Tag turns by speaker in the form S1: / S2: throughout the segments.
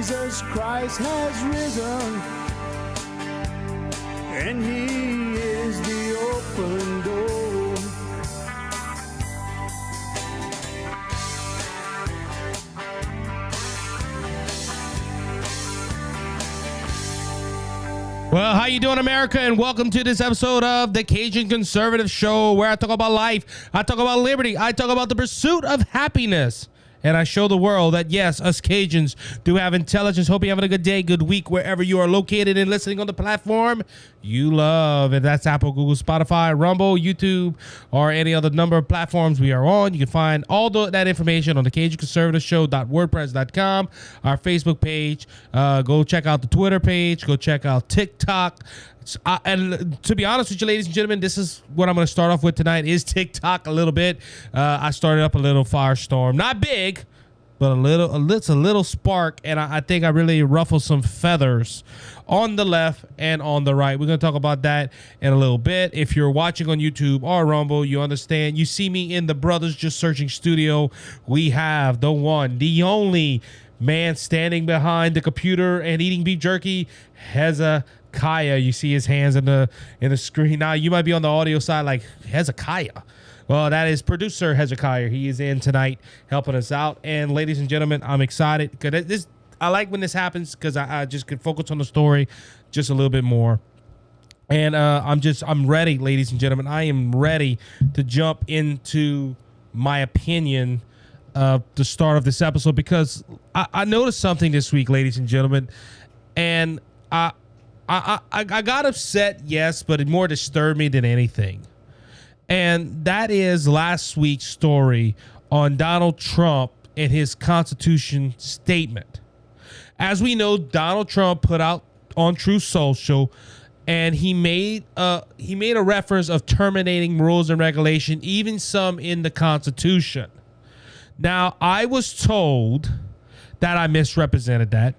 S1: Jesus Christ has risen, and he is the open door.
S2: Well, how you doing, America? And welcome to this episode of the Cajun Conservative Show, where I talk about life, I talk about liberty, I talk about the pursuit of happiness. And I show the world that, yes, us Cajuns do have intelligence. Hope you're having a good day, good week, wherever you are located and listening on the platform you love. And that's Apple, Google, Spotify, Rumble, YouTube, or any other number of platforms we are on. You can find all that information on the CajunConservativeShow.wordpress.com, our Facebook page. Go check out the Twitter page. Go check out TikTok. And to be honest with you, ladies and gentlemen, this is what I'm going to start off with tonight is TikTok a little bit. I started up a little firestorm, not big, but it's a little spark. And I think I really ruffled some feathers on the left and on the right. We're going to talk about that in a little bit. If you're watching on YouTube or Rumble, you understand. You see me in the Brothers Just Searching studio. We have the one, the only man standing behind the computer and eating beef jerky, Hezekiah. You see his hands in the screen. Now you might be on the audio side like, Hezekiah. Well, that is producer Hezekiah. He is in tonight helping us out. And ladies and gentlemen, I'm excited because I like when this happens because I just can focus on the story just a little bit more. And I'm ready, ladies and gentlemen. I am ready to jump into my opinion of the start of this episode because I noticed something this week, ladies and gentlemen, and I got upset, yes, but it more disturbed me than anything. And that is last week's story on Donald Trump and his Constitution statement. As we know, Donald Trump put out on Truth Social, and he made a reference of terminating rules and regulation, even some in the Constitution. Now, I was told that I misrepresented that.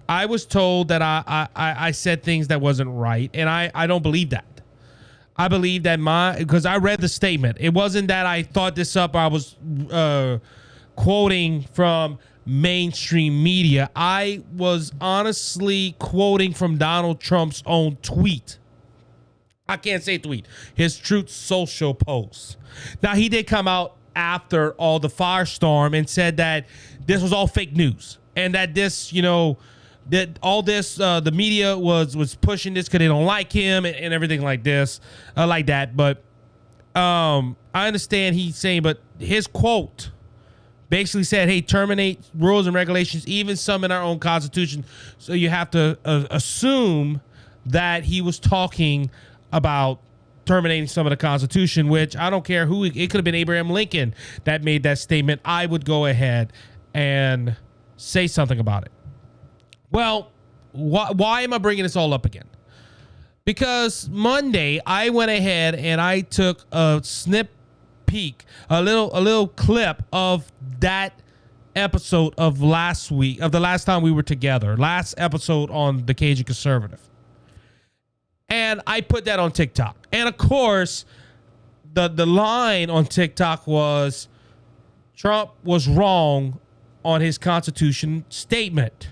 S2: I was told that I said things that wasn't right, and I don't believe that. I believe that because I read the statement. It wasn't that I thought this up or I was quoting from mainstream media. I was honestly quoting from Donald Trump's own tweet. I can't say tweet. His Truth Social post. Now, he did come out after all the firestorm and said that this was all fake news and that this, that all this, the media was pushing this because they don't like him and everything like this, like that. But I understand he's saying, but his quote basically said, hey, terminate rules and regulations, even some in our own Constitution. So you have to assume that he was talking about terminating some of the Constitution, which I don't care who, it could have been Abraham Lincoln that made that statement. I would go ahead and say something about it. Well, why am I bringing this all up again? Because Monday I went ahead and I took a peek, a little clip of that episode of last week, of the last time we were together, last episode on the Cajun Conservative. And I put that on TikTok. And of course, the line on TikTok was Trump was wrong on his Constitution statement.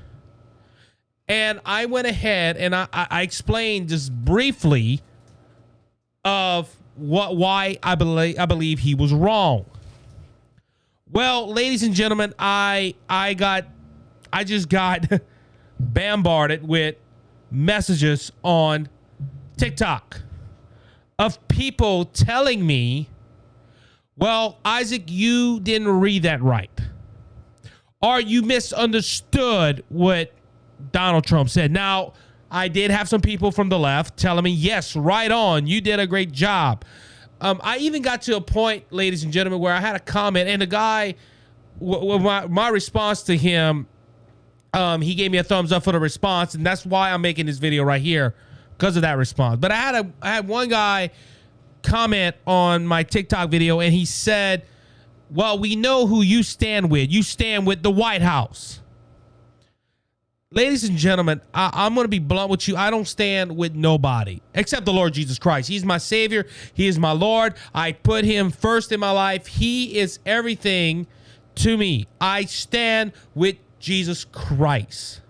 S2: And I went ahead and I explained just briefly of why I believe he was wrong. Well, ladies and gentlemen, I just got bombarded with messages on TikTok of people telling me, well, Isaac, you didn't read that right. Or you misunderstood what Donald Trump said. Now, I did have some people from the left telling me, yes, right on, you did a great job. I even got to a point, ladies and gentlemen, where I had a comment, and the guy, my response to him, he gave me a thumbs up for the response, and that's why I'm making this video right here, because of that response. But I had one guy comment on my TikTok video, and he said, well, we know who you stand with. You stand with the White House. Ladies and gentlemen, I'm going to be blunt with you. I don't stand with nobody except the Lord Jesus Christ. He's my Savior. He is my Lord. I put him first in my life. He is everything to me. I stand with Jesus Christ.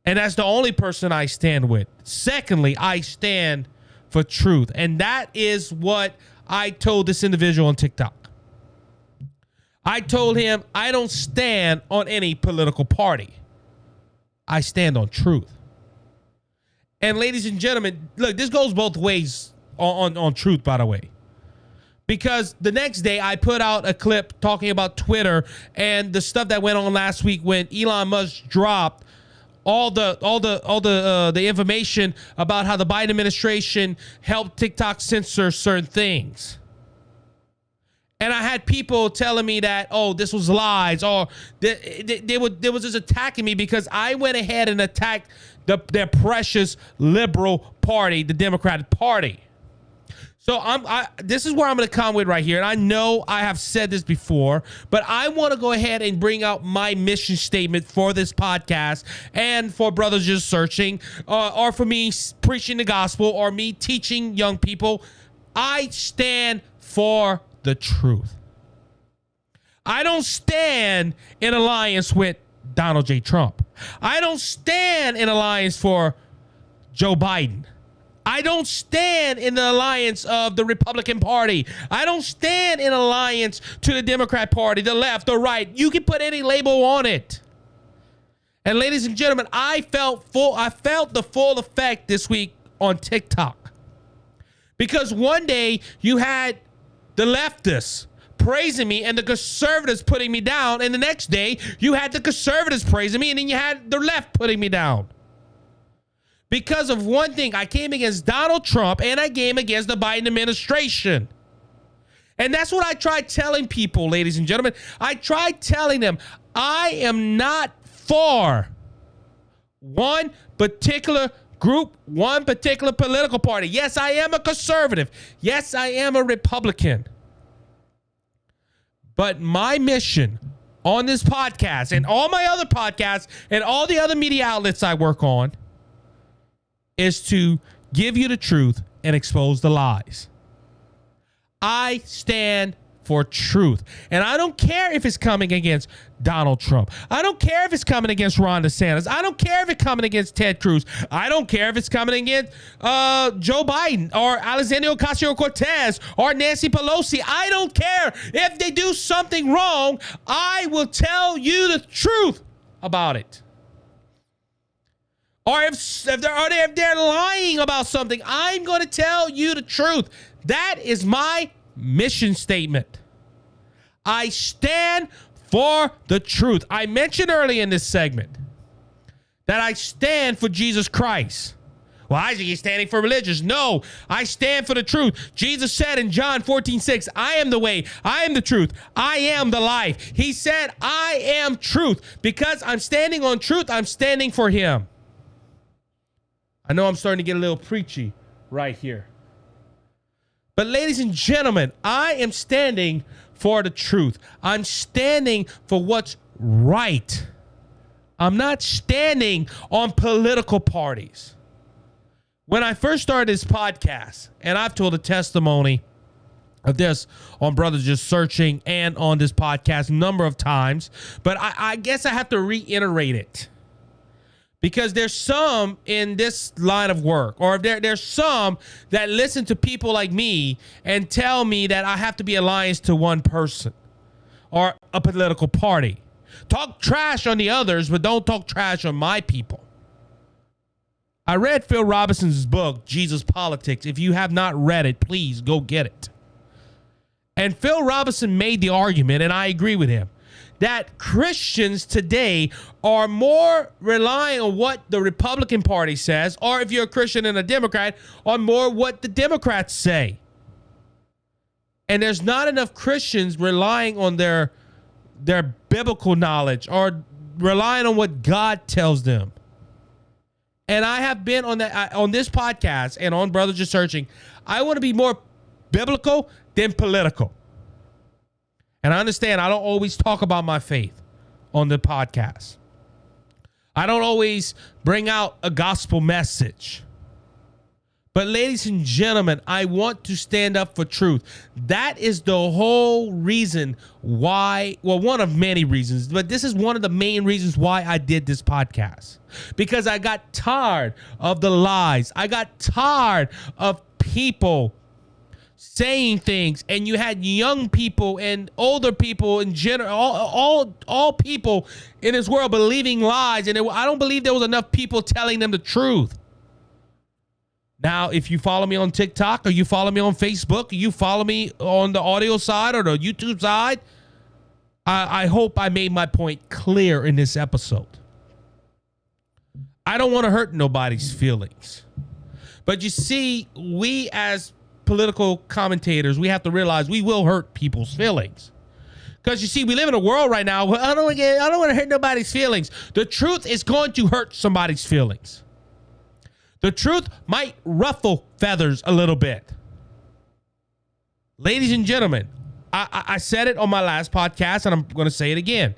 S2: And that's the only person I stand with. Secondly, I stand for truth. And that is what I told this individual on TikTok. I told him I don't stand on any political party. I stand on truth. And ladies and gentlemen, look, this goes both ways on truth, by the way. Because the next day I put out a clip talking about Twitter and the stuff that went on last week when Elon Musk dropped all the information about how the Biden administration helped TikTok censor certain things. And I had people telling me that, oh, this was lies, or they was just attacking me because I went ahead and attacked their precious liberal party, the Democratic Party. So this is where I'm going to come with right here. And I know I have said this before, but I want to go ahead and bring out my mission statement for this podcast and for Brothers Just Searching, or for me preaching the gospel, or me teaching young people. I stand for the truth. I don't stand in alliance with Donald J. Trump. I don't stand in alliance for Joe Biden. I don't stand in the alliance of the Republican Party. I don't stand in alliance to the Democrat Party, the left, the right. You can put any label on it. And ladies and gentlemen, I felt the full effect this week on TikTok. Because one day you had the leftists praising me and the conservatives putting me down, and the next day you had the conservatives praising me, and then you had the left putting me down. Because of one thing, I came against Donald Trump and I came against the Biden administration. And that's what I tried telling people, ladies and gentlemen. I tried telling them I am not for one particular group, one particular political party. Yes, I am a conservative. Yes, I am a Republican. But my mission on this podcast and all my other podcasts and all the other media outlets I work on is to give you the truth and expose the lies. I stand for truth. And I don't care if it's coming against Donald Trump. I don't care if it's coming against Ron DeSantis. I don't care if it's coming against Ted Cruz. I don't care if it's coming against Joe Biden or Alexandria Ocasio-Cortez or Nancy Pelosi. I don't care. If they do something wrong, I will tell you the truth about it. Or if they're lying about something, I'm going to tell you the truth. That is my mission statement. I stand for the truth. I mentioned earlier in this segment that I stand for Jesus Christ. Well, Isaac, you're standing for religious. No, I stand for the truth. Jesus said in John 14:6, I am the way, I am the truth, I am the life. He said, I am truth. Because I'm standing on truth, I'm standing for him. I know I'm starting to get a little preachy right here. But ladies and gentlemen, I am standing for the truth. I'm standing for what's right. I'm not standing on political parties. When I first started this podcast, and I've told a testimony of this on Brothers Just Searching and on this podcast a number of times, but I guess I have to reiterate it. Because there's some in this line of work, or there's some that listen to people like me and tell me that I have to be alliance to one person or a political party. Talk trash on the others, but don't talk trash on my people. I read Phil Robinson's book, Jesus Politics. If you have not read it, please go get it. And Phil Robinson made the argument, and I agree with him, that Christians today are more relying on what the Republican Party says, or if you're a Christian and a Democrat, on more what the Democrats say. And there's not enough Christians relying on their biblical knowledge or relying on what God tells them. And I have been on this podcast and on Brothers Just Searching. I want to be more biblical than political. And I understand I don't always talk about my faith on the podcast. I don't always bring out a gospel message. But ladies and gentlemen, I want to stand up for truth. That is the whole reason why, well, one of many reasons, but this is one of the main reasons why I did this podcast. Because I got tired of the lies. I got tired of people saying things, and you had young people and older people in general, all people in this world believing lies, and I don't believe there was enough people telling them the truth. Now, if you follow me on TikTok, or you follow me on Facebook, or you follow me on the audio side or the YouTube side, I hope I made my point clear in this episode. I don't want to hurt nobody's feelings. But you see, we as political commentators, we have to realize we will hurt people's feelings. Because you see, we live in a world right now where I don't want to hurt nobody's feelings. The truth is going to hurt somebody's feelings. The truth might ruffle feathers a little bit. Ladies and gentlemen, I said it on my last podcast, and I'm going to say it again.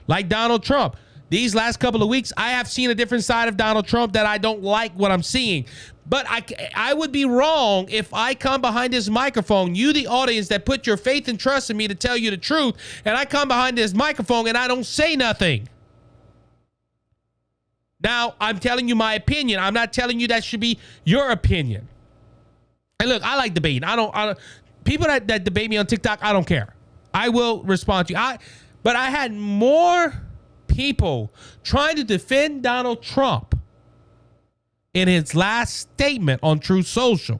S2: Like Donald Trump, these last couple of weeks, I have seen a different side of Donald Trump that I don't like what I'm seeing. But I would be wrong if I come behind this microphone, you the audience that put your faith and trust in me to tell you the truth, and I come behind this microphone and I don't say nothing. Now, I'm telling you my opinion. I'm not telling you that should be your opinion. And look, I like debating. I don't people that debate me on TikTok, I don't care. I will respond to you. But I had more people trying to defend Donald Trump in his last statement on Truth Social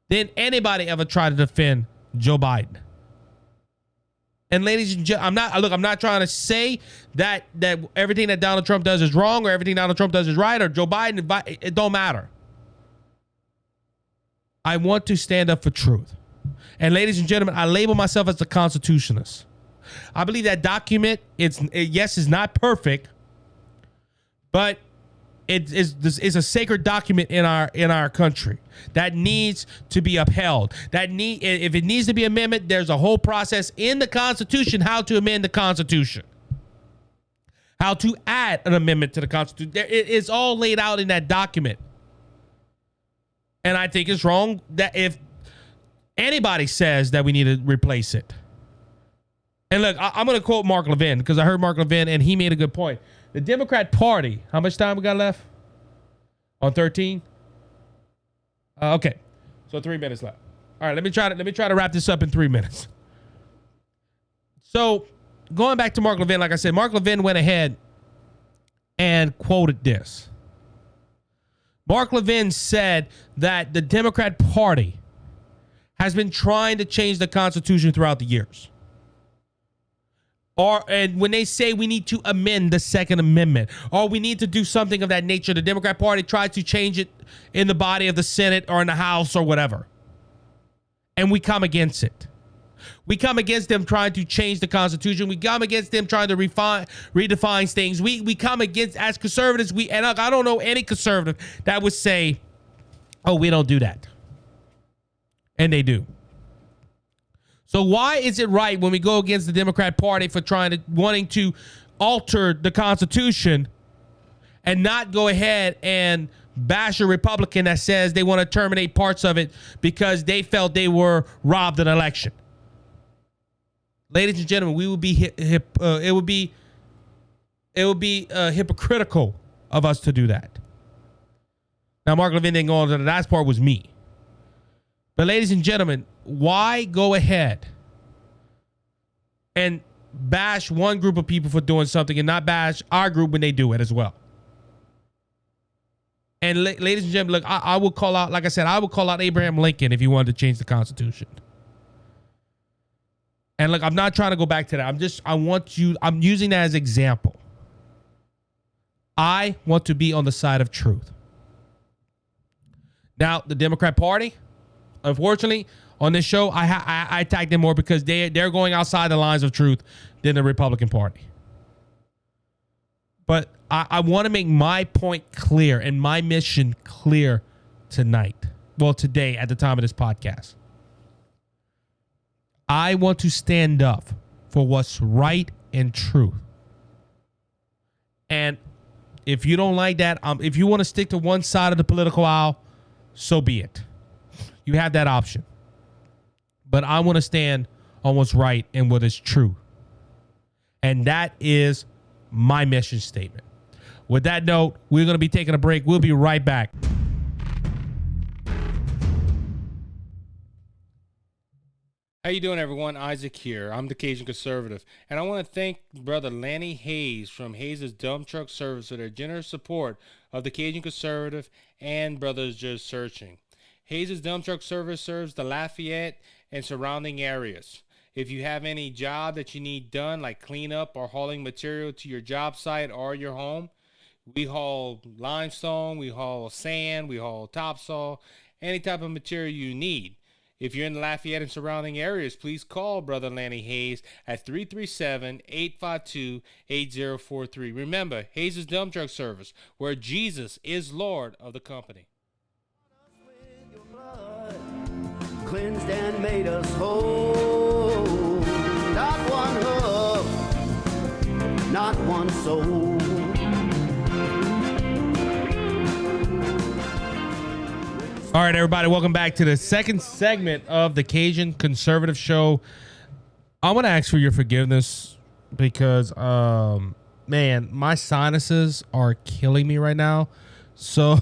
S2: than anybody ever tried to defend Joe Biden. And ladies and gentlemen, I'm not trying to say that everything that Donald Trump does is wrong or everything Donald Trump does is right or Joe Biden, it don't matter. I want to stand up for truth. And ladies and gentlemen, I label myself as a constitutionalist. I believe that document, it's not perfect, but it's a sacred document in our country that needs to be upheld. If it needs to be amended, there's a whole process in the Constitution how to amend the Constitution, how to add an amendment to the Constitution. It is all laid out in that document. And I think it's wrong that if anybody says that we need to replace it. And look, I'm going to quote Mark Levin because I heard Mark Levin and he made a good point. The Democrat Party, how much time we got left? On 13? Okay. So 3 minutes left. All right, let me try to wrap this up in 3 minutes. So, going back to Mark Levin, like I said, Mark Levin went ahead and quoted this. Mark Levin said that the Democrat Party has been trying to change the Constitution throughout the years. And when they say we need to amend the Second Amendment or we need to do something of that nature, the Democrat Party tries to change it in the body of the Senate or in the House or whatever. And we come against it. We come against them trying to change the Constitution. We come against them trying to redefine things. We come against, as conservatives, and I don't know any conservative that would say, oh, we don't do that. And they do. So why is it right when we go against the Democrat Party for wanting to alter the Constitution and not go ahead and bash a Republican that says they want to terminate parts of it because they felt they were robbed an election? Ladies and gentlemen, it would be hypocritical of us to do that. Now, Mark Levin didn't go on to the last part, was me. But ladies and gentlemen, why go ahead and bash one group of people for doing something and not bash our group when they do it as well? And ladies and gentlemen, look, I will call out, like I said, I would call out Abraham Lincoln if he wanted to change the Constitution. And look, I'm not trying to go back to that. I'm using that as an example. I want to be on the side of truth. Now, the Democrat Party, unfortunately, on this show, I attack them more because they're going outside the lines of truth than the Republican Party. But I want to make my point clear and my mission clear tonight. Well, today at the time of this podcast. I want to stand up for what's right and true. And If you don't like that, if you want to stick to one side of the political aisle, so be it. You have that option. But I want to stand on what's right and what is true. And that is my mission statement. With that note, we're going to be taking a break. We'll be right back.
S3: How you doing, everyone? Isaac here. I'm the Cajun Conservative, and I want to thank Brother Lanny Hayes from Hayes' Dump Truck Service for their generous support of the Cajun Conservative and Brothers Just Searching. Hayes' Dump Truck Service serves the Lafayette and surrounding areas. If you have any job that you need done, like cleanup or hauling material to your job site or your home, we haul limestone, we haul sand, we haul topsoil, any type of material you need. If you're in the Lafayette and surrounding areas, please call Brother Lanny Hayes at 337-852-8043. Remember, Hayes' Dump Truck Service, where Jesus is Lord of the company.
S1: Cleansed and made us whole. Not one hoof, not one soul.
S2: All right, everybody, welcome back to the second segment of the Cajun Conservative Show. I want to ask for your forgiveness because, man, my sinuses are killing me right now. So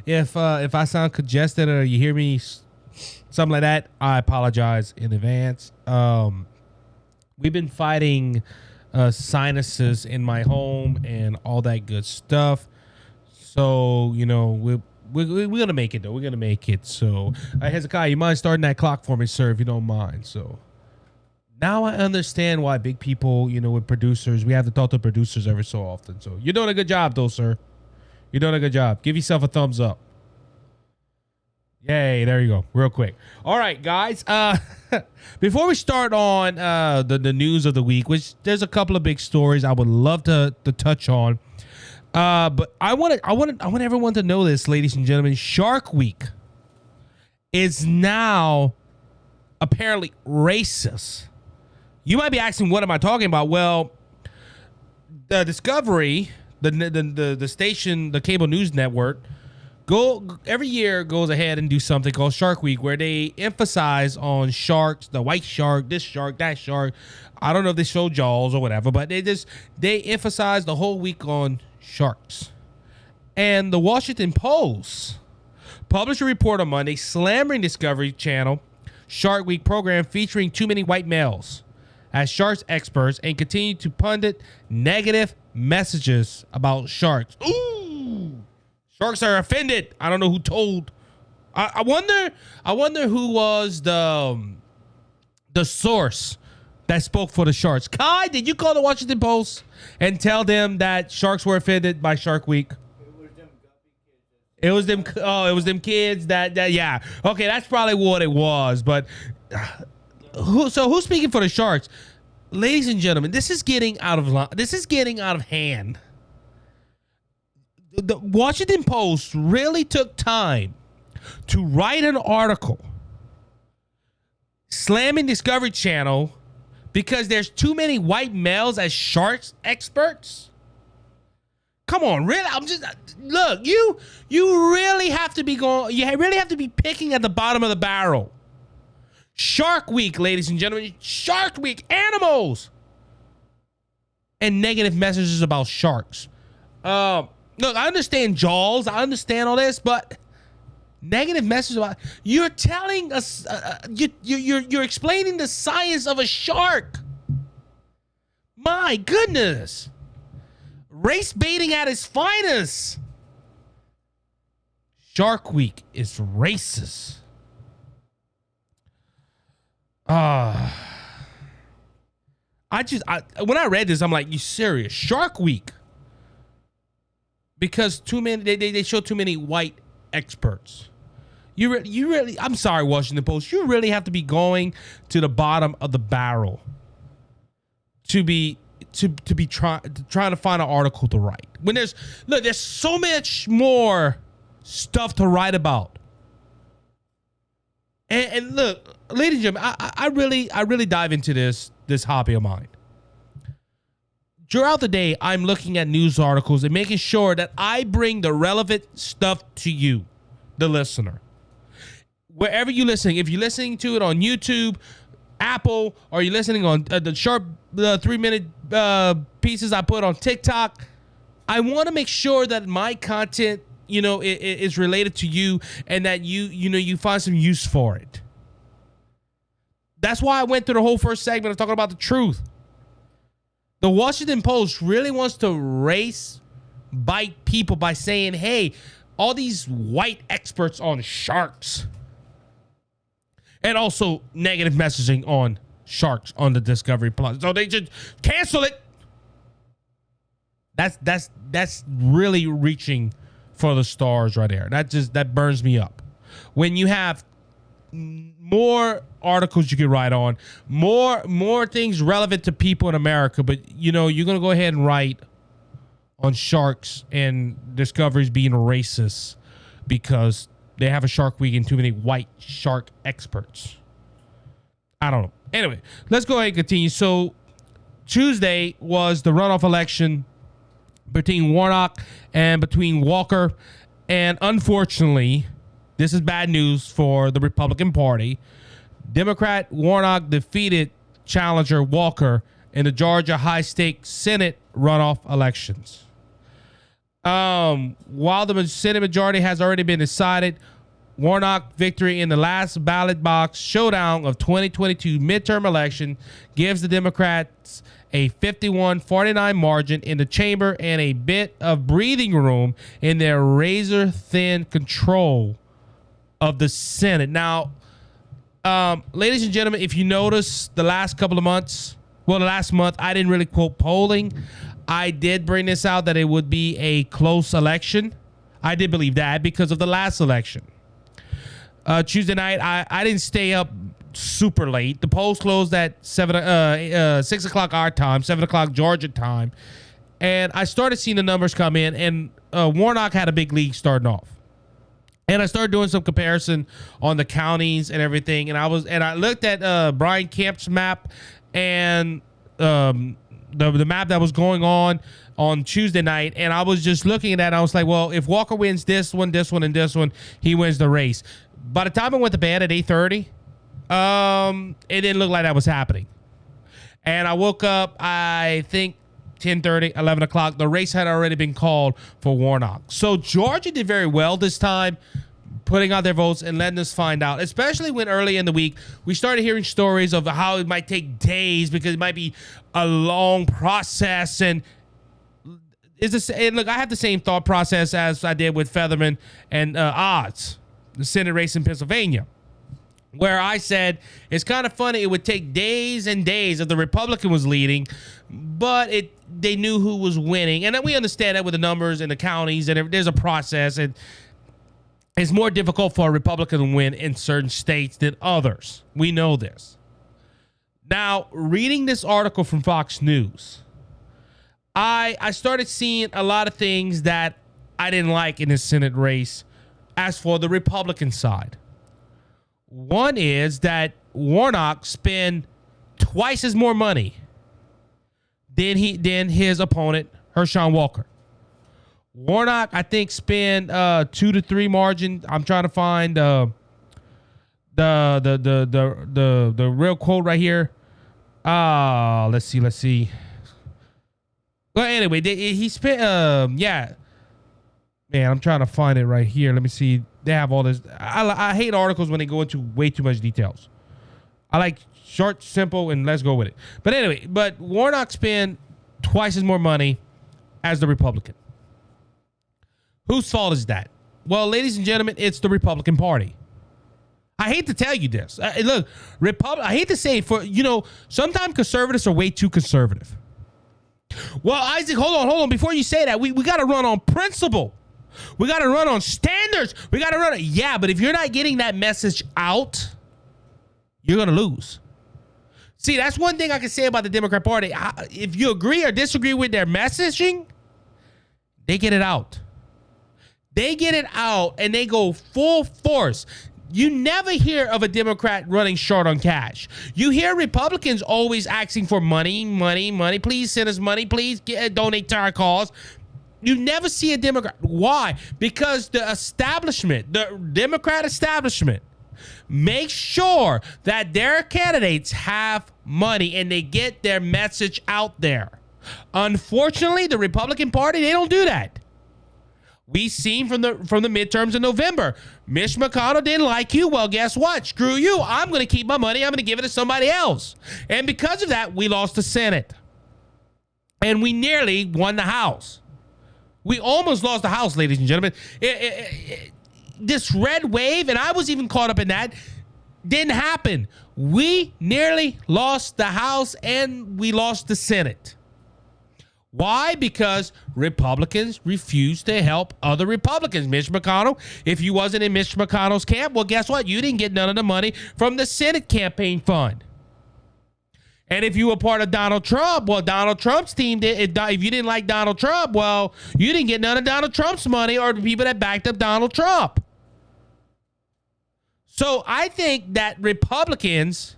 S2: if I sound congested or you hear me something like that, I apologize in advance. We've been fighting sinuses in my home and all that good stuff. So, you know, we're going to make it, though. We're going to make it. So, Hezekiah, you mind starting that clock for me, sir, if you don't mind? So, now I understand why big people, you know, with producers, we have to talk to producers every so often. So, you're doing a good job, though, sir. You're doing a good job. Give yourself a thumbs up. Yay, there you go. Real quick. All right, guys. Before we start on the news of the week, which there's a couple of big stories I would love to touch on. But I want everyone to know this, ladies and gentlemen. Shark Week is now apparently racist. You might be asking, what am I talking about? Well, the Discovery, the station, the cable news network, every year goes ahead and do something called Shark Week, where they emphasize on sharks, the white shark, this shark, that shark. I don't know if they show Jaws or whatever, but they emphasize the whole week on sharks. And the Washington Post published a report on Monday slamming Discovery Channel Shark Week program featuring too many white males as sharks experts and continue to pundit negative messages about sharks. Ooh, sharks are offended. I don't know who told. I wonder who was the source that spoke for the sharks. Kai, did you call the Washington Post and tell them that sharks were offended by Shark Week? It was them kids that yeah. Okay, that's probably what it was. But who's speaking for the sharks? Ladies and gentlemen, this is getting out of line. This is getting out of hand. The Washington Post really took time to write an article slamming Discovery Channel because there's too many white males as sharks experts. Come on, really? Look, you really have to be going. You really have to be picking at the bottom of the barrel. Shark Week, ladies and gentlemen. Shark Week, animals, and negative messages about sharks. Look, I understand Jaws. I understand all this, but negative messages about you're telling us you're explaining the science of a shark. My goodness. Race baiting at its finest. Shark Week is racist. When I read this, I'm like, you serious? Shark Week? Because too many they show too many white experts. You really, I'm sorry, Washington Post, you really have to be going to the bottom of the barrel to be trying to find an article to write. When there's so much more stuff to write about. And look, ladies and gentlemen, I really dive into this hobby of mine. throughout the day, I'm looking at news articles and making sure that I bring the relevant stuff to you, the listener. Wherever you're listening, if you're listening to it on YouTube, Apple, or you're listening on the sharp 3-minute pieces I put on TikTok, I want to make sure that my content, is related to you and that you find some use for it. That's why I went through the whole first segment of talking about the truth. The Washington Post really wants to race bite people by saying, hey, all these white experts on sharks, and also negative messaging on sharks on the Discovery Plus. So they should cancel it. That's really reaching for the stars right there. That burns me up. When you have more articles you can write on, more things relevant to people in America, but you're gonna go ahead and write on sharks and Discovery's being racist because they have a Shark Week and too many white shark experts. I don't know. Anyway, let's go ahead and continue. So Tuesday was the runoff election between Warnock and between Walker, and unfortunately, this is bad news for the Republican Party. Democrat Warnock defeated challenger Walker in the Georgia high-stakes Senate runoff elections. While the Senate majority has already been decided, Warnock victory in the last ballot box showdown of 2022 midterm election gives the Democrats a 51-49 margin in the chamber and a bit of breathing room in their razor-thin control of the Senate. Now, ladies and gentlemen, if you notice the last couple of months, the last month, I didn't really quote polling. I did bring this out that it would be a close election. I did believe that because of the last election. Tuesday night, I didn't stay up super late. The polls closed at 6 o'clock our time, 7 o'clock Georgia time. And I started seeing the numbers come in, and Warnock had a big lead starting off. And I started doing some comparison on the counties and everything. And I looked at Brian Kemp's map and the map that was going on Tuesday night. And I was just looking at that. And I was like, well, if Walker wins this one, and this one, he wins the race. By the time I went to bed at 8:30, it didn't look like that was happening. And I woke up, I think, 10:30, 11 o'clock. The race had already been called for Warnock. So Georgia did very well this time, putting out their votes and letting us find out, especially when early in the week we started hearing stories of how it might take days because it might be a long process. And look, I had the same thought process as I did with Featherman and Odds, the Senate race in Pennsylvania, where I said it's kind of funny. It would take days and days if the Republican was leading, but they knew who was winning. And then we understand that with the numbers and the counties, and there's a process, and it's more difficult for a Republican to win in certain states than others. We know this. Now, reading this article from Fox News, I started seeing a lot of things that I didn't like in this Senate race as for the Republican side. One is that Warnock spent twice as more money than his opponent, Herschel Walker. Warnock, I think, spent 2 to 3 margin. I'm trying to find the real quote right here. Let's see. Well, anyway, he spent Man, I'm trying to find it right here. Let me see. They have all this. I hate articles when they go into way too much details. I like short, simple, and let's go with it. But anyway, Warnock spent twice as more money as the Republican. Whose fault is that? Well, ladies and gentlemen, it's the Republican Party. I hate to tell you this. Look, I hate to say it sometimes conservatives are way too conservative. Well, Isaac, hold on. Before you say that, we got to run on principle. We got to run on standards. We got to run. Yeah, but if you're not getting that message out, you're going to lose. See, that's one thing I can say about the Democrat Party. If you agree or disagree with their messaging, they get it out. They get it out and they go full force. You never hear of a Democrat running short on cash. You hear Republicans always asking for money. Please send us money. Please donate to our cause. You never see a Democrat. Why? Because the establishment, the Democrat establishment, makes sure that their candidates have money and they get their message out there. Unfortunately, the Republican Party, they don't do that. We seen from the midterms in November. Mitch McConnell didn't like you. Well, guess what? Screw you. I'm going to keep my money. I'm going to give it to somebody else. And because of that, we lost the Senate. And we nearly won the House. We almost lost the House, ladies and gentlemen. This red wave, and I was even caught up in that, didn't happen. We nearly lost the House and we lost the Senate. Why? Because Republicans refused to help other Republicans. Mitch McConnell, if you wasn't in Mitch McConnell's camp, well, guess what? You didn't get none of the money from the Senate campaign fund. And if you were part of Donald Trump, well, Donald Trump's team did. If you didn't like Donald Trump, well, you didn't get none of Donald Trump's money or the people that backed up Donald Trump. So I think that Republicans,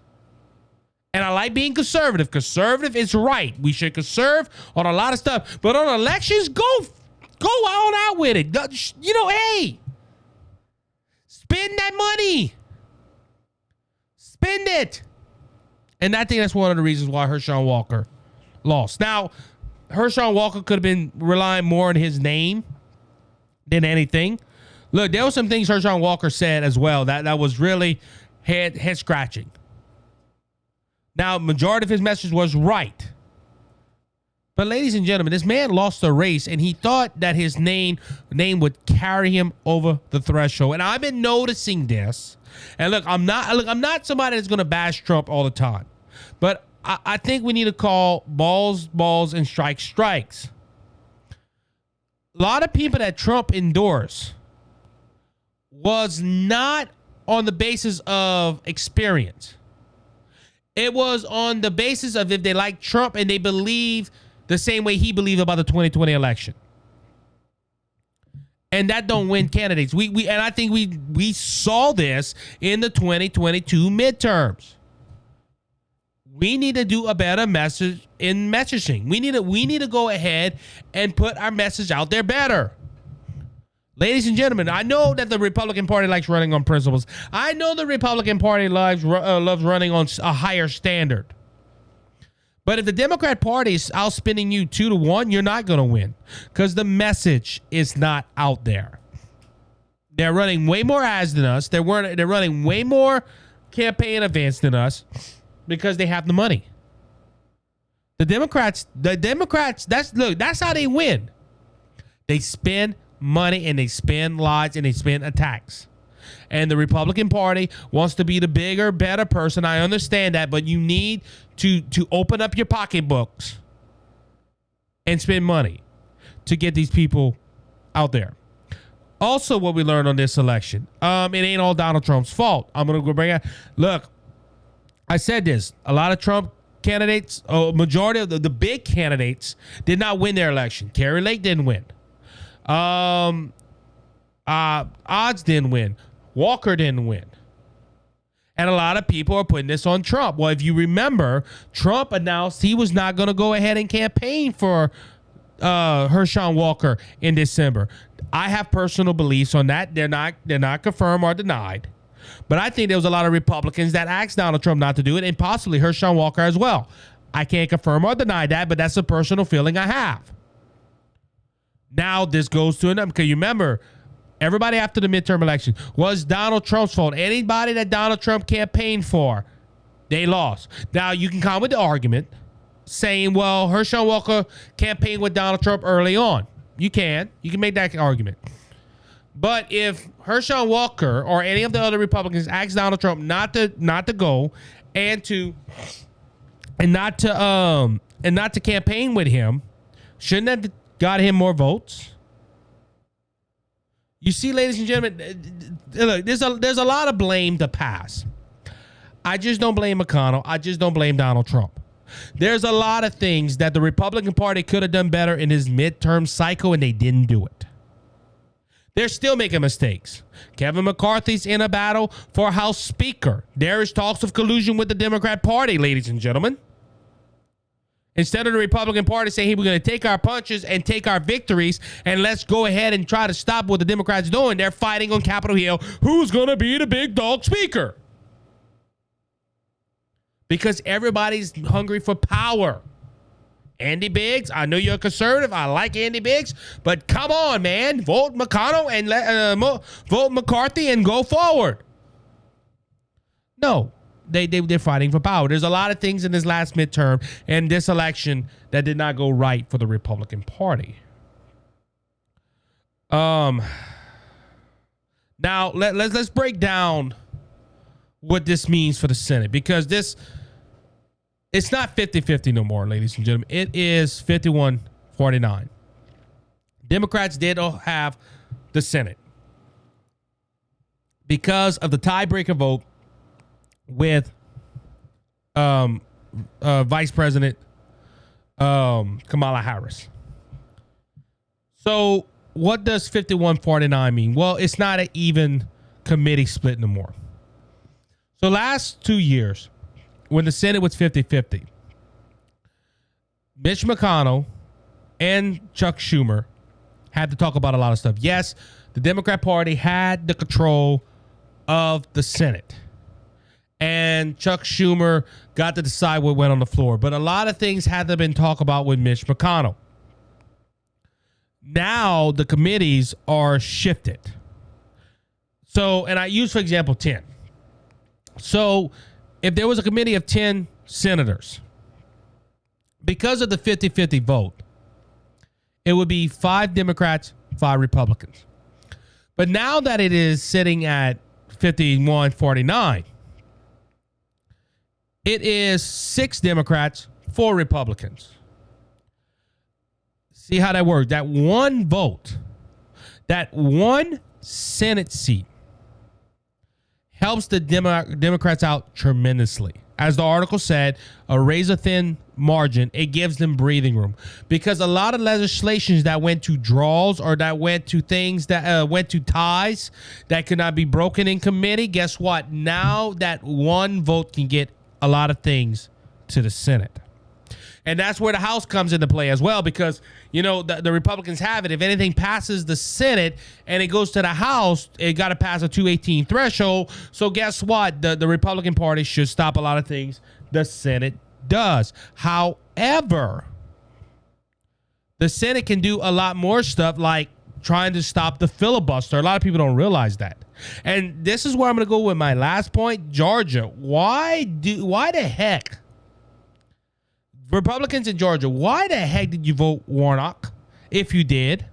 S2: and I like being conservative. Conservative is right. We should conserve on a lot of stuff. But on elections, go on out with it. You know, hey, spend that money. Spend it. And I think that's one of the reasons why Herschel Walker lost. Now, Herschel Walker could have been relying more on his name than anything. Look, there were some things Herschel Walker said as well that was really head scratching. Now, majority of his message was right. But ladies and gentlemen, this man lost the race and he thought that his name would carry him over the threshold. And I've been noticing this. And look, I'm not somebody that's going to bash Trump all the time. But I think we need to call balls and strikes. A lot of people that Trump endorsed was not on the basis of experience. It was on the basis of if they like Trump and they believe the same way he believed about the 2020 election. And that don't win candidates. And I think we saw this in the 2022 midterms. We need to do a better message in messaging. We need to go ahead and put our message out there better. Ladies and gentlemen, I know that the Republican Party likes running on principles. I know the Republican Party loves running on a higher standard. But if the Democrat Party is outspinning you 2-1, you're not going to win because the message is not out there. They're running way more ads than us. They're running way more campaign events than us because they have the money. The Democrats, that's how they win. They spend money and they spend lies and they spend attacks. And the Republican Party wants to be the bigger, better person. I understand that, but you need to open up your pocketbooks and spend money to get these people out there. Also, what we learned on this election, it ain't all Donald Trump's fault. I'm going to go bring out. Look, I said this. A lot of Trump candidates, majority of the big candidates did not win their election. Kerry Lake didn't win. Odds didn't win. Walker didn't win. And a lot of people are putting this on Trump. Well, if you remember, Trump announced he was not going to go ahead and campaign for Herschel Walker in December. I have personal beliefs on that. They're not confirmed or denied. But I think there was a lot of Republicans that asked Donald Trump not to do it, and possibly Herschel Walker as well. I can't confirm or deny that, but that's a personal feeling I have. Now this goes to another, because you remember, everybody after the midterm election was Donald Trump's fault. Anybody that Donald Trump campaigned for, they lost. Now you can come with the argument saying, well, Herschel Walker campaigned with Donald Trump early on. You can make that argument. But if Herschel Walker or any of the other Republicans asked Donald Trump not to go and not to campaign with him, shouldn't that have got him more votes? You see, ladies and gentlemen, look, there's a lot of blame to pass. I just don't blame McConnell. I just don't blame Donald Trump. There's a lot of things that the Republican Party could have done better in his midterm cycle, and they didn't do it. They're still making mistakes. Kevin McCarthy's in a battle for House Speaker. There is talks of collusion with the Democrat Party, ladies and gentlemen. Instead of the Republican Party saying, hey, we're going to take our punches and take our victories and let's go ahead and try to stop what the Democrats doing, they're fighting on Capitol Hill. Who's going to be the big dog speaker? Because everybody's hungry for power. Andy Biggs, I know you're a conservative. I like Andy Biggs, but come on, man. Vote McConnell and vote McCarthy and go forward. No, they're fighting for power. There's a lot of things in this last midterm and this election that did not go right for the Republican Party. Now let's break down what this means for the Senate, because it's not 50-50 no more, ladies and gentlemen. It is 51-49. Democrats did have the Senate because of the tiebreaker vote with Vice President Kamala Harris. So what does 51-49 mean? Well, it's not an even committee split no more. So last 2 years, when the Senate was 50-50, Mitch McConnell and Chuck Schumer had to talk about a lot of stuff. Yes, the Democrat Party had the control of the Senate, and Chuck Schumer got to decide what went on the floor. But a lot of things had to been talked about with Mitch McConnell. Now the committees are shifted. So, and I use, for example, 10. So if there was a committee of 10 senators, because of the 50-50 vote, it would be 5 Democrats, 5 Republicans. But now that it is sitting at 51-49, it is 6 Democrats, 4 Republicans. See how that works? That one vote, that one Senate seat helps the Democrats out tremendously. As the article said, a razor-thin margin, it gives them breathing room. Because a lot of legislations that went to draws or that went to things that went to ties that could not be broken in committee, guess what? Now that one vote can get a lot of things to the Senate. And that's where the House comes into play as well, because, you know, the Republicans have it. If anything passes the Senate and it goes to the House, it got to pass a 218 threshold. So guess what? The Republican Party should stop a lot of things the Senate does. However, the Senate can do a lot more stuff, like trying to stop the filibuster. A lot of people don't realize that. And this is where I'm going to go with my last point. Georgia. Why the heck? Republicans in Georgia, why the heck did you vote Warnock? If you did,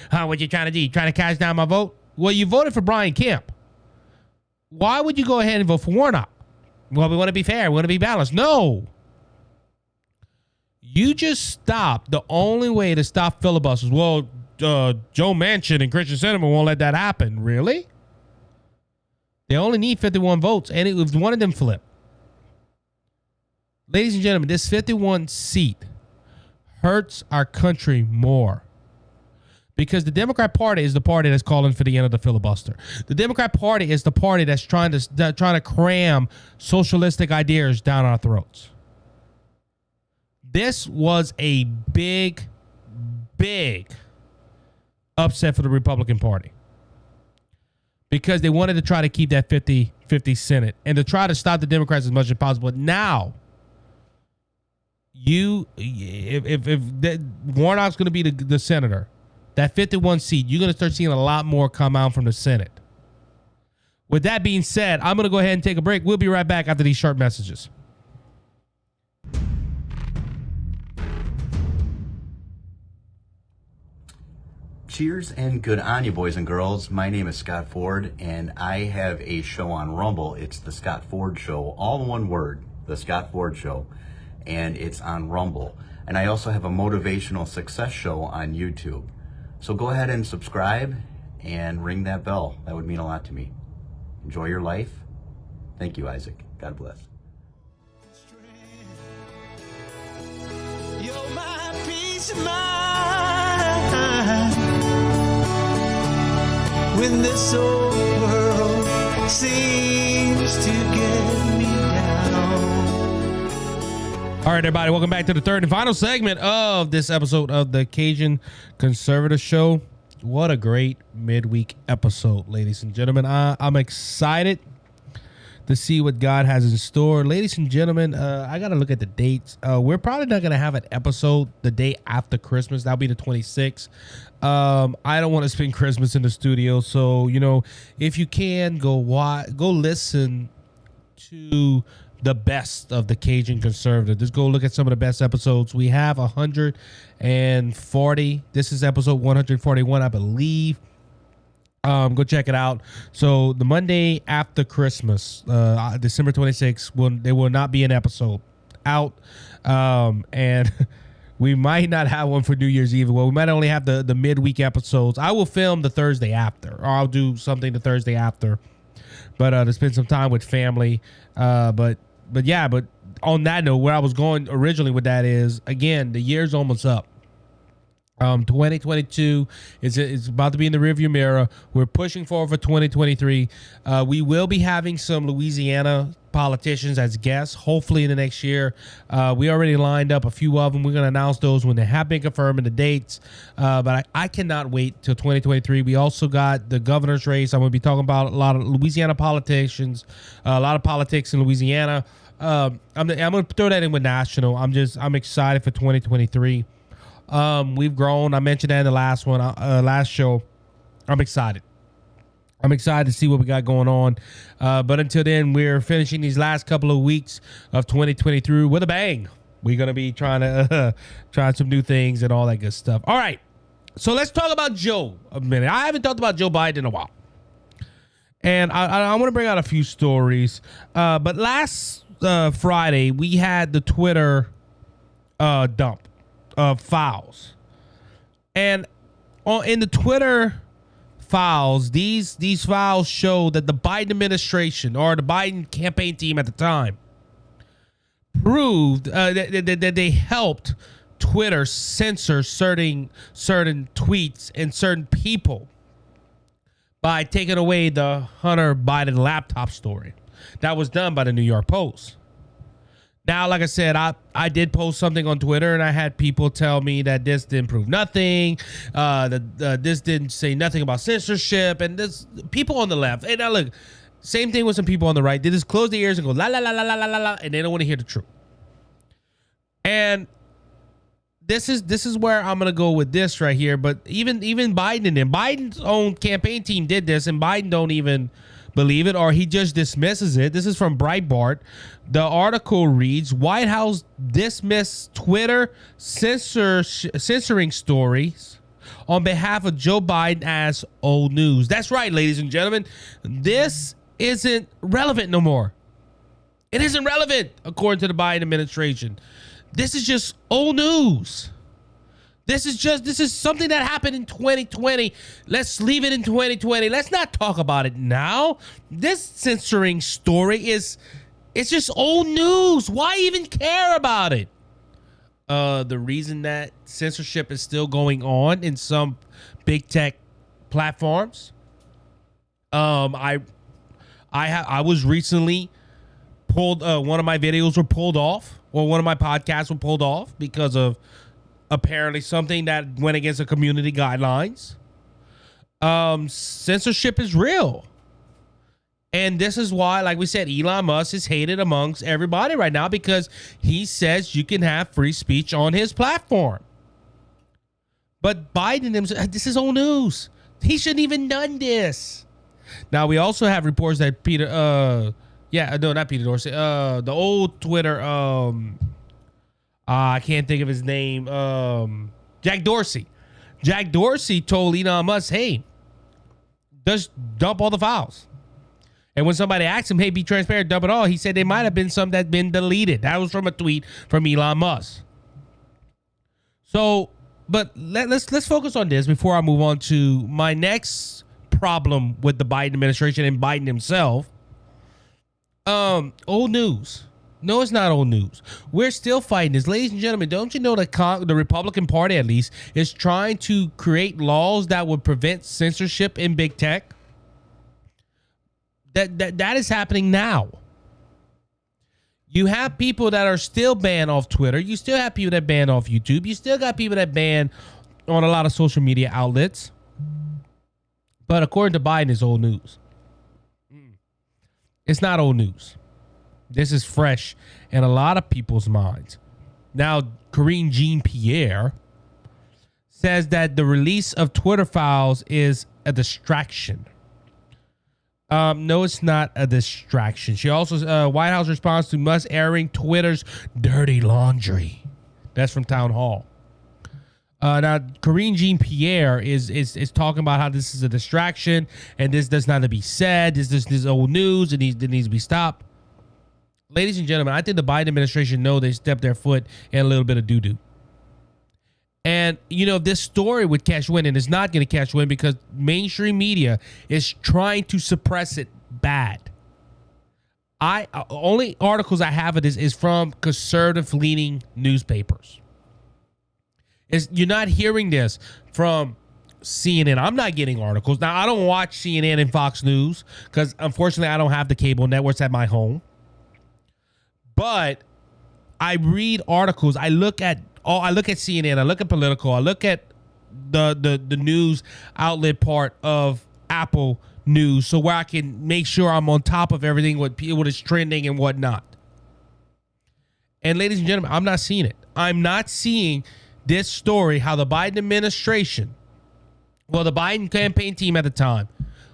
S2: what you trying to do? You trying to cash down my vote? Well, you voted for Brian Kemp. Why would you go ahead and vote for Warnock? Well, we want to be fair. We want to be balanced. No. You just stopped the only way to stop filibusters. Well, Joe Manchin and Christian Sinema won't let that happen. Really? They only need 51 votes, and if one of them flip. Ladies and gentlemen, this 51 seat hurts our country more because the Democrat Party is the party that's calling for the end of the filibuster. The Democrat Party is the party that's trying to cram socialistic ideas down our throats. This was a big upset for the Republican Party because they wanted to try to keep that 50-50 Senate and to try to stop the Democrats as much as possible. But now, if Warnock's going to be the senator, that 51 seat, you're going to start seeing a lot more come out from the Senate. With that being said, I'm going to go ahead and take a break. We'll be right back after these short messages.
S4: Cheers and good on you, boys and girls. My name is Scott Ford, and I have a show on Rumble. It's the Scott Ford Show, all in one word, the Scott Ford Show. And it's on Rumble. And I also have a motivational success show on YouTube. So go ahead and subscribe and ring that bell. That would mean a lot to me. Enjoy your life. Thank you, Isaac. God bless.
S1: You're my peace of mind. when this old world seems to get me down.
S2: All right, everybody, welcome back to the third and final segment of this episode of the Cajun Conservative Show. What a great midweek episode, ladies and gentlemen. I'm excited to see what God has in store. Ladies and gentlemen, I got to look at the dates. We're probably not going to have an episode the day after Christmas. That'll be the 26th. I don't want to spend Christmas in the studio. So, you know, if you can, go listen to the best of the Cajun Conservative. Just go look at some of the best episodes. We have 140. This is episode 141, I believe. Go check it out. So the Monday after Christmas, December 26th, there will not be an episode out. And we might not have one for New Year's Eve. Well, we might only have the midweek episodes. I will film the Thursday after, or I'll do something the Thursday after. But to spend some time with family. But on that note, where I was going originally with that is, again, the year's almost up. 2022 is about to be in the rearview mirror. We're pushing forward for 2023. We will be having some Louisiana politicians as guests, hopefully in the next year. We already lined up a few of them. We're going to announce those when they have been confirmed in the dates. But I cannot wait till 2023. We also got the governor's race. I'm going to be talking about a lot of Louisiana politicians, a lot of politics in Louisiana. I'm going to throw that in with national. I'm excited for 2023. We've grown. I mentioned that in the last show. I'm excited. I'm excited to see what we got going on. But until then, we're finishing these last couple of weeks of 2023 with a bang. We're going to be trying some new things and all that good stuff. All right. So let's talk about Joe a minute. I haven't talked about Joe Biden in a while. And I want to bring out a few stories. But last Friday, we had the Twitter dump of files, and in the Twitter files, these files show that the Biden administration, or the Biden campaign team at the time, proved that they helped Twitter censor certain tweets and certain people by taking away the Hunter Biden laptop story that was done by the New York Post. Now, like I said, I did post something on Twitter, and I had people tell me that this didn't prove nothing, that this didn't say nothing about censorship, and this people on the left. And now look, same thing with some people on the right. They just close their ears and go la la la la la la la, and they don't want to hear the truth. And this is where I'm gonna go with this right here. But even Biden and Biden's own campaign team did this, and Biden don't even believe it, or he just dismisses it. This is from Breitbart. The article reads, White House dismissed Twitter censoring stories on behalf of Joe Biden as old news. That's right, ladies and gentlemen. This isn't relevant no more. It isn't relevant, according to the Biden administration. This is just old news. This is something that happened in 2020. Let's leave it in 2020. Let's not talk about it now. This censoring story it's just old news. Why even care about it? The reason that censorship is still going on in some big tech platforms. I was recently pulled. One of my videos were pulled off, or one of my podcasts were pulled off because of apparently something that went against the community guidelines. Censorship is real. And this is why, like we said, Elon Musk is hated amongst everybody right now, because he says you can have free speech on his platform. But Biden, this is old news. He shouldn't even done this. Now, we also have reports that not Peter Dorsey, the old Twitter, I can't think of his name. Jack Dorsey. Jack Dorsey told Elon Musk, hey, just dump all the files. And when somebody asked him, hey, be transparent, dump it all, he said there might have been some that been deleted. That was from a tweet from Elon Musk. So, but let's focus on this before I move on to my next problem with the Biden administration and Biden himself. Old news. No, it's not old news. We're still fighting this. Ladies and gentlemen, don't you know that the Republican Party, at least, is trying to create laws that would prevent censorship in big tech? That is happening now. You have people that are still banned off Twitter. You still have people that ban off YouTube. You still got people that ban on a lot of social media outlets. But according to Biden, it's old news. It's not old news. This is fresh in a lot of people's minds. Now, Karine Jean-Pierre says that the release of Twitter files is a distraction. No, it's not a distraction. She also, White House response to Musk airing Twitter's dirty laundry. That's from Town Hall. Now, Karine Jean-Pierre is talking about how this is a distraction and this does not to be said. This is old news and it needs to be stopped. Ladies and gentlemen, I think the Biden administration know they stepped their foot in a little bit of doo-doo. And, you know, this story would catch wind, and it's not going to catch wind because mainstream media is trying to suppress it bad. Only articles I have of this is from conservative-leaning newspapers. You're not hearing this from CNN. I'm not getting articles. Now, I don't watch CNN and Fox News because, unfortunately, I don't have the cable networks at my home. But I read articles. I look at CNN. I look at Politico. I look at the news outlet part of Apple News, so where I can make sure I'm on top of everything what is trending and whatnot. And ladies and gentlemen, I'm not seeing it. I'm not seeing this story, how the Biden administration, well, the Biden campaign team at the time,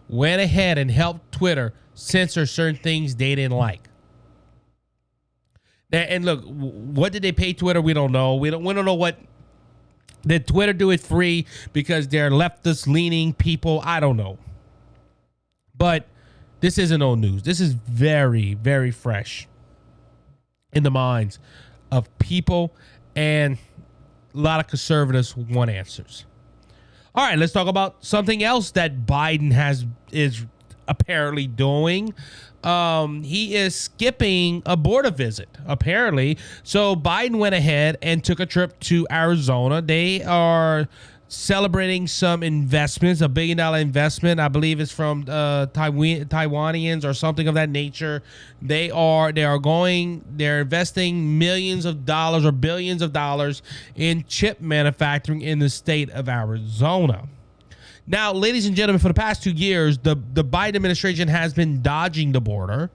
S2: went ahead and helped Twitter censor certain things they didn't like. And look, what did they pay Twitter? We don't know. We don't know what. Did Twitter do it free because they're leftist leaning people? I don't know. But this isn't old news. This is very, very fresh in the minds of people, and a lot of conservatives want answers. All right, let's talk about something else that Biden is apparently doing. He is skipping a border visit, apparently. So Biden went ahead and took a trip to Arizona. They are celebrating some investments, $1 billion investment. I believe it's from Taiwanians or something of that nature. They're investing millions of dollars or billions of dollars in chip manufacturing in the state of Arizona. Now, ladies and gentlemen, for the past 2 years, the Biden administration has been dodging the border.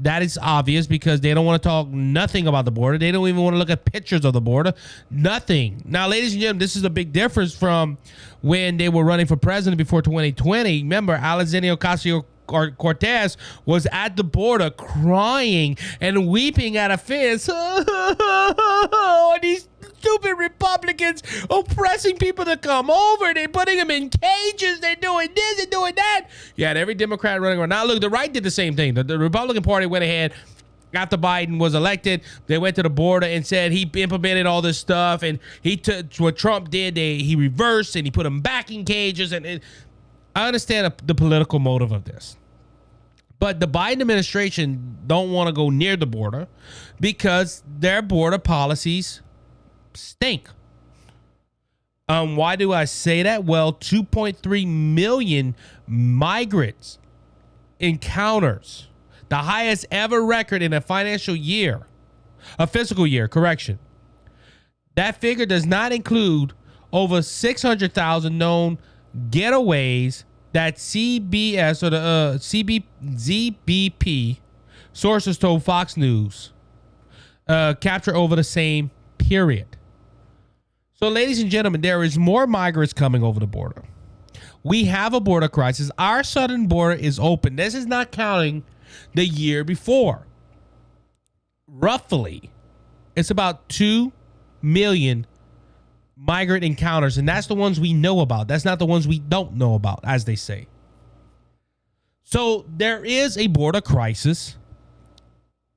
S2: That is obvious because they don't want to talk nothing about the border. They don't even want to look at pictures of the border. Nothing. Now, ladies and gentlemen, this is a big difference from when they were running for president before 2020. Remember, Alexandria Ocasio-Cortez was at the border crying and weeping at a fence. These stupid Republicans oppressing people to come over. They're putting them in cages. They're doing this and doing that. You had every Democrat running around. Now, look, the right did the same thing. The Republican Party went ahead after Biden was elected. They went to the border and said he implemented all this stuff. And he took what Trump did. He reversed and he put them back in cages. And I understand the political motive of this. But the Biden administration don't want to go near the border because their border policies stink. Why do I say that? Well, 2.3 million migrants encounters, the highest ever record in a fiscal year, correction. That figure does not include over 600,000 known getaways that CBS or the ZBP sources told Fox News capture over the same period. So, ladies and gentlemen, there is more migrants coming over the border. We have a border crisis. Our southern border is open. This is not counting the year before. Roughly, it's about 2 million migrant encounters, and that's the ones we know about. That's not the ones we don't know about, as they say. So there is a border crisis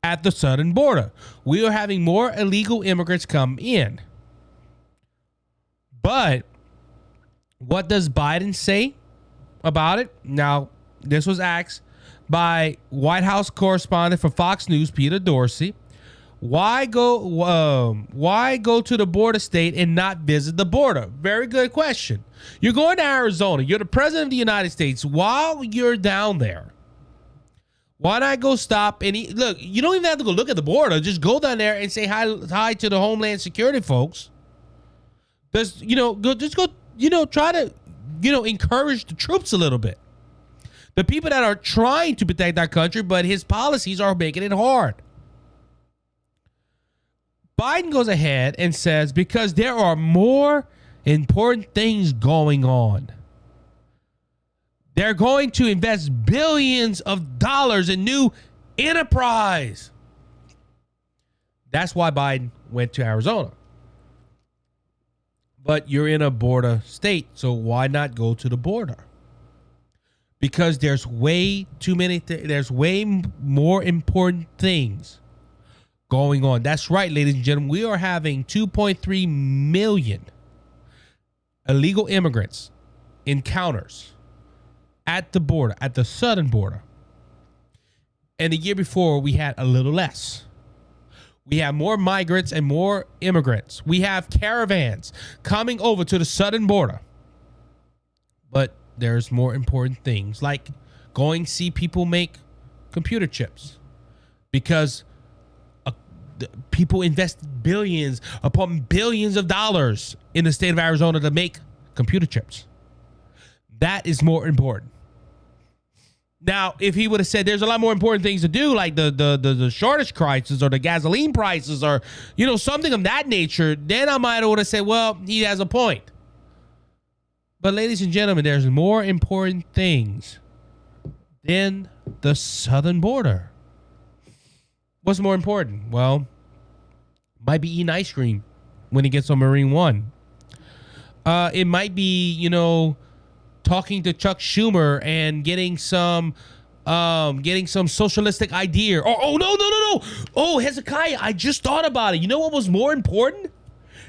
S2: at the southern border. We are having more illegal immigrants come in. But what does Biden say about it? Now, this was asked by White House correspondent for Fox News, Peter Dorsey. Why go to the border state and not visit the border? Very good question. You're going to Arizona. You're the president of the United States. While you're down there, why not go stop and eat? Look, you don't even have to go look at the border. Just go down there and say hi to the Homeland Security folks. Just try to encourage the troops a little bit. The people that are trying to protect our country, but his policies are making it hard. Biden goes ahead and says, because there are more important things going on, they're going to invest billions of dollars in new enterprise. That's why Biden went to Arizona. But you're in a border state, so why not go to the border? Because there's way too many there's way more important things going on. That's right, ladies and gentlemen. We are having 2.3 million illegal immigrants encounters at the border, at the southern border. And the year before, we had a little less. We have more migrants and more immigrants. We have caravans coming over to the southern border. But there's more important things, like going see people make computer chips, because people invest billions upon billions of dollars in the state of Arizona to make computer chips. That is more important. Now, if he would have said there's a lot more important things to do, like the shortage crisis or the gasoline prices or, something of that nature, then I might have said, well, he has a point. But ladies and gentlemen, there's more important things than the southern border. What's more important? Well, might be eating ice cream when he gets on Marine One. It might be, talking to Chuck Schumer and getting some socialistic idea. No. Oh, Hezekiah, I just thought about it. You know what was more important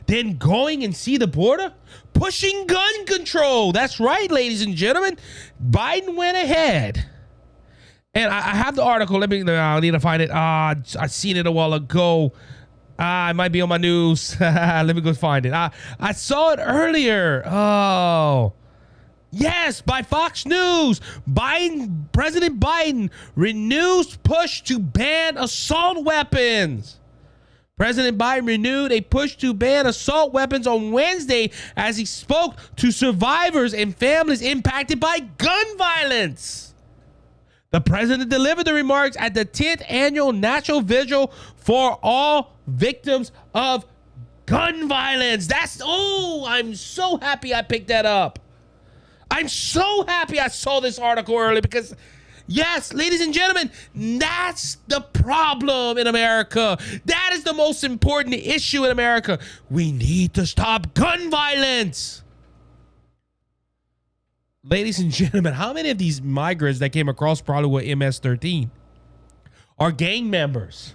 S2: than going and see the border? Pushing gun control. That's right, ladies and gentlemen. Biden went ahead. And I have the article. I need to find it. I seen it a while ago. It might be on my news. Let me go find it. I saw it earlier. Oh, yes, by Fox News. President Biden renews push to ban assault weapons. President Biden renewed a push to ban assault weapons on Wednesday as he spoke to survivors and families impacted by gun violence. The president delivered the remarks at the 10th annual National Vigil for all victims of gun violence. I'm so happy I picked that up. I'm so happy I saw this article earlier because, yes, ladies and gentlemen, that's the problem in America. That is the most important issue in America. We need to stop gun violence. Ladies and gentlemen, how many of these migrants that came across probably with MS-13 are gang members?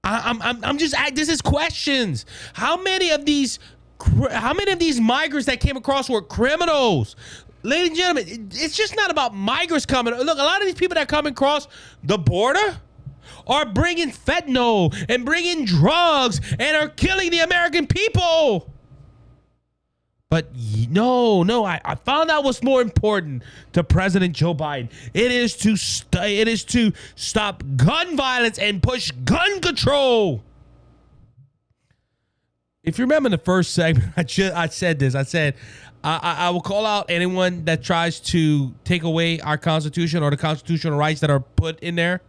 S2: This is questions. How many of these migrants that came across were criminals? Ladies and gentlemen, it's just not about migrants coming. Look, a lot of these people that come across the border are bringing fentanyl and bringing drugs and are killing the American people. But no, I found out what's more important to President Joe Biden. It is to stop gun violence and push gun control. If you remember in the first segment, I said this. I said I will call out anyone that tries to take away our Constitution or the constitutional rights that are put in there.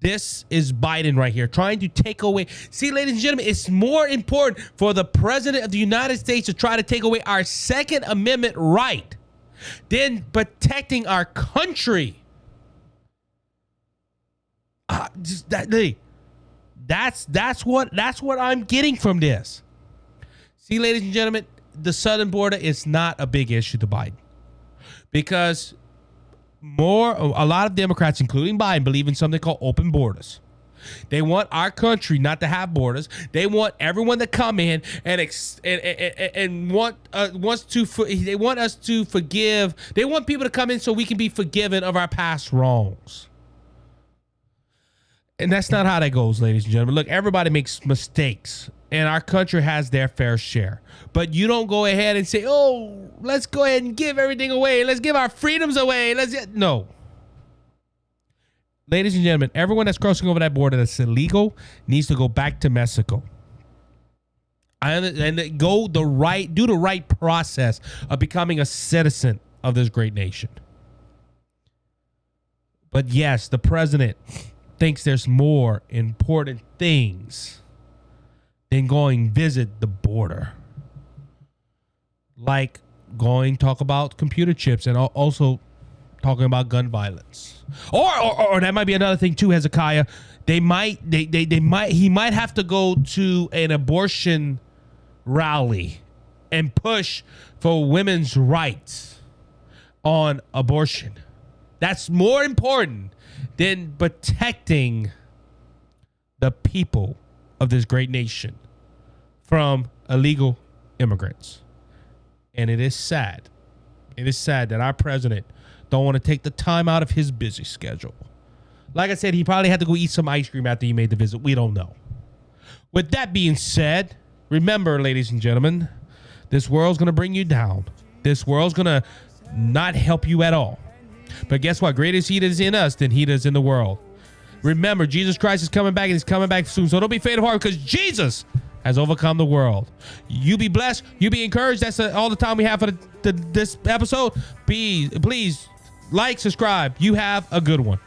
S2: This is Biden right here trying to take away. See, ladies and gentlemen, it's more important for the president of the United States to try to take away our Second Amendment right than protecting our country. That's what I'm getting from this. See, ladies and gentlemen, the southern border is not a big issue to Biden because a lot of Democrats, including Biden, believe in something called open borders. They want our country not to have borders. They want everyone to come in and want us to forgive. They want people to come in so we can be forgiven of our past wrongs. And that's not how that goes, ladies and gentlemen. Look, everybody makes mistakes, and our country has their fair share. But you don't go ahead and say, oh, let's go ahead and give everything away. Let's give our freedoms away. No. Ladies and gentlemen, everyone that's crossing over that border that's illegal needs to go back to Mexico. And do the right process of becoming a citizen of this great nation. But yes, the president thinks there's more important things than going visit the border. Like going talk about computer chips and also talking about gun violence. Or that might be another thing too, Hezekiah. He might have to go to an abortion rally and push for women's rights on abortion. That's more important than protecting the people of this great nation from illegal immigrants. And it is sad. It is sad that our president don't want to take the time out of his busy schedule. Like I said, he probably had to go eat some ice cream after he made the visit. We don't know. With that being said, remember, ladies and gentlemen, this world's going to bring you down. This world's going to not help you at all. But guess what? Greater is he that is in us than he that is in the world. Remember, Jesus Christ is coming back, and he's coming back soon. So don't be faint of heart, because Jesus has overcome the world. You be blessed. You be encouraged. That's all the time we have for this episode. Please like, subscribe. You have a good one.